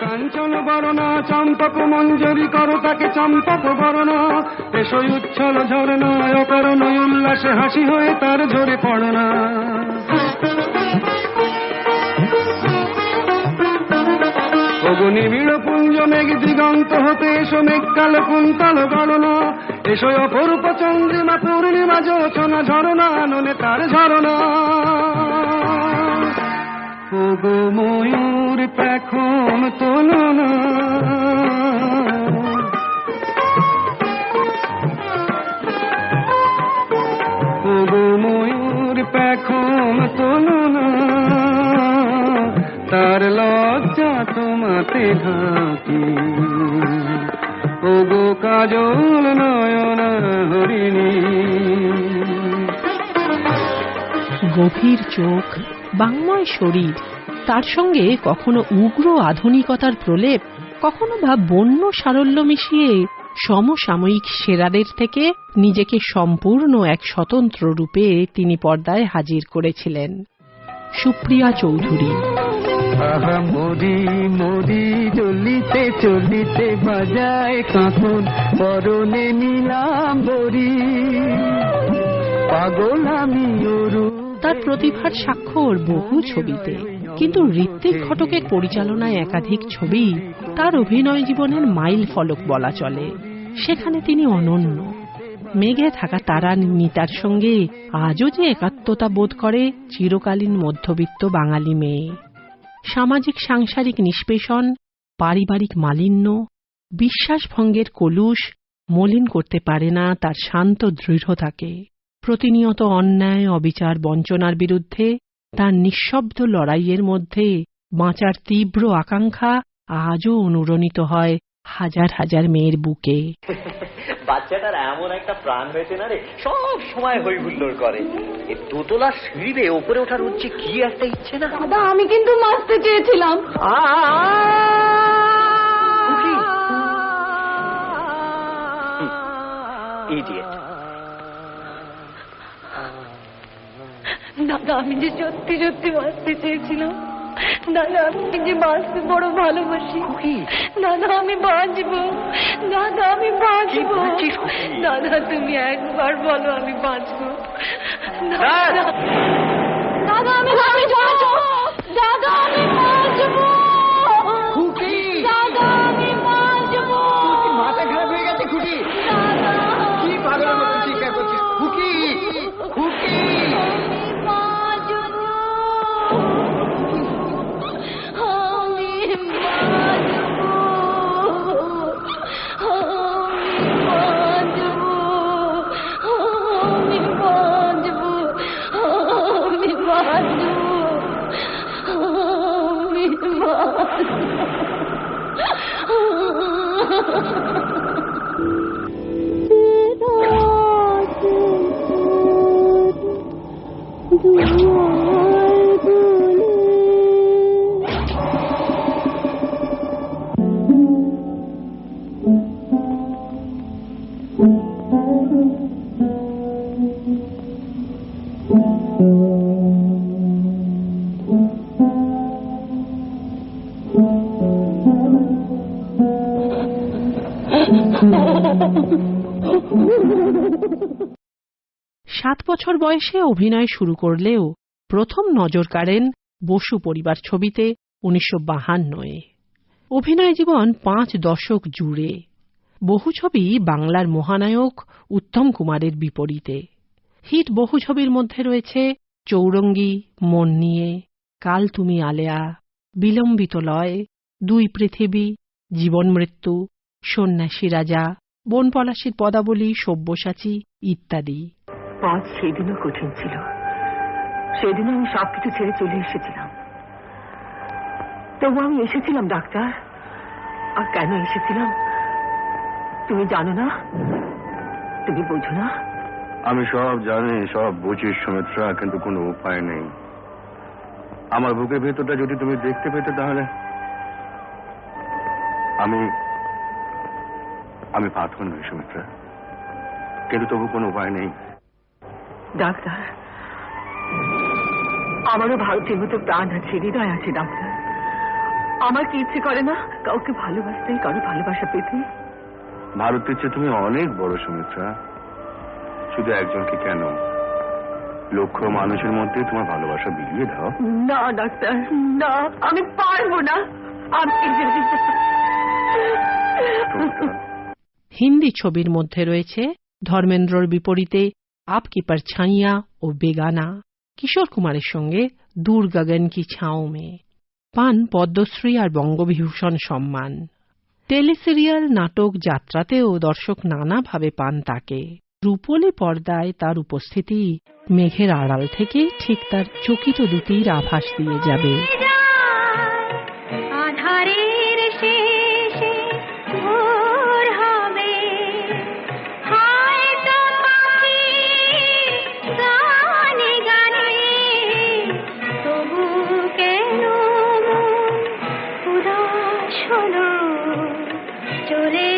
কাঞ্চন বরণা চম্পক মঞ্জরি করো তাকে চম্পক বরণা, এসই উচ্ছল ঝরনা অকারণ উল্লাসে হাসি হয়ে তার ঝরে পড়না। নিবিড় পুঞ্জ মেঘ দিগন্ত হতে এসো মেঘকাল কুন্তল গণনা, এসো অপরূপ চন্দ্রিমা পূর্ণিমা যোচনা ঝরনা ননে তার ঝরনা। ওগো ময়ূর পেখম তোলনা, ওগো ময়ূর পেখম তোলনা, তার লজ্জা তোমাতে ঢাকি। ওগো কাজল নয়না হরিণী। গভীর চোখ, বাংময় শরীর, তার সঙ্গে কখনো উগ্র আধুনিকতার প্রলেপ, কখনো বা বন্য সারল্য মিশিয়ে সমসাময়িক সেরাদের থেকে নিজেকে সম্পূর্ণ এক স্বতন্ত্র রূপে তিনি পর্দায় হাজির করেছিলেন। সুপ্রিয়া চৌধুরী। মোদি মোদি চলিতে চলিতে বাজায় কাঁখন, পরনে নিলাম বরি, পাগল আমি ওরু। তার প্রতিভার স্বাক্ষর বহু ছবিতে, কিন্তু ঋত্বিক ঘটকের পরিচালনায় একাধিক ছবি তার অভিনয় জীবনের মাইল ফলক বলা চলে। সেখানে তিনি অনন্য। মেঘে থাকা তারা নিতার সঙ্গে আজও যে একাত্মতা বোধ করে চিরকালীন মধ্যবিত্ত বাঙালি মেয়ে। সামাজিক সাংসারিক নিষ্পেষণ, পারিবারিক মালিন্য, বিশ্বাসভঙ্গের কলুষ মলিন করতে পারে না তার শান্ত দৃঢ়তাকে। প্রতিনিয়ত অন্যায়, অবিচার, বঞ্চনার বিরুদ্ধে তার নিঃশব্দ লড়াইয়ের মধ্যে বাঁচার তীব্র আকাঙ্ক্ষা আজও অনুরণিত হয় হাজার হাজার মেয়ের বুকে। বাচ্চাটার এমন একটা প্রাণ হয়েছে না রে, সব সময় হই হুল্লোড় করে। এই দোতলার সিঁড়িতে ওপরে ওঠার হচ্ছে কি একটা ইচ্ছে না। দাদা, আমি কিন্তু মারতে চেয়েছিলাম। দাদা, আমি যে সত্যি সত্যি বাঁচতে চেয়েছিলাম। দাদা, আমি যে বাঁচতে বড় ভালোবাসি। দাদা, আমি বাঁচবো। দাদা, আমি বাঁচবো। দাদা, তুমি একবার বলো আমি বাঁচবো। দাদা, দাদা, আমি বাঁচবো। দাদা, আমি বাঁচবো। দাদা, আমি বাঁচবো। মাথা খারাপ হয়ে গেছে খুকি? কি পাগলের মতো চিৎকার করছিস? খুকি, খুকি। সাত বছর বয়সে অভিনয় শুরু করলেও প্রথম নজর কাড়েন বসু পরিবার ছবিতে 1952-এ। অভিনয় জীবন 5 দশক জুড়ে। বহু ছবি বাংলার মহানায়ক উত্তম কুমারের বিপরীতে। হিট বহু ছবির মধ্যে রয়েছে চৌরঙ্গী, মন নিয়ে, কাল তুমি আলেয়া, বিলম্বিত লয়, দুই পৃথিবী, জীবন মৃত্যু, সন্ন্যাসী রাজা, বনপলাশীর পদাবলী, সব্যসাচী ইত্যাদি। পথ সেদিনও কঠিন ছিল। সেদিন আমি সবকিছু ছেড়ে চলে এসেছিলাম। তবু আমি এসেছিলাম ডাক্তার। আর কেন এসেছিলাম তুমি জানো না? তুমি বোঝো না? আমি সব জানি, সব বুঝি সুমিত্রা, কিন্তু কোনো উপায় নেই। আমার বুকের ভেতরটা যদি তুমি দেখতে পেতে তাহলে। আমি পাথর নই সুমিত্রা, কিন্তু তবু কোনো উপায় নেই। ডাক্তার, আমারও ভারতের মতো প্রাণ আছে, হৃদয় আছে ডাক্তার। আমার কি ইচ্ছে করে না কাউকে ভালোবাসতে, কারো ভালোবাসা পেতে? ভারতের চেয়ে তুমি অনেক বড় সুমিত্রা। শুধু একজনকে কেন, লক্ষ মানুষের মধ্যে তোমার ভালোবাসা বিলিয়ে দাও। না ডাক্তার, না, আমি পারবো না। আমি হিন্দি ছবির মধ্যে রয়েছে ধর্মেন্দ্রর বিপরীতে আপকি পারছাইয়া ও বেগানা, কিশোর কুমারের সঙ্গে দূর গগন কি ছাঁও মে। পান পদ্মশ্রী আর বঙ্গবিভূষণ সম্মান। টেলিসিরিয়াল, নাটক, যাত্রাতেও দর্শক নানাভাবে পান তাকে। রূপলি পর্দায় তার উপস্থিতি মেঘের আড়াল থেকে ঠিক তার চকিত দুটির আভাস দিয়ে যাবে। আধারের শেষে ভোর হবে, হয়তো পাখি গানে গানে, তবু কেন মন উদাস হলো, চলে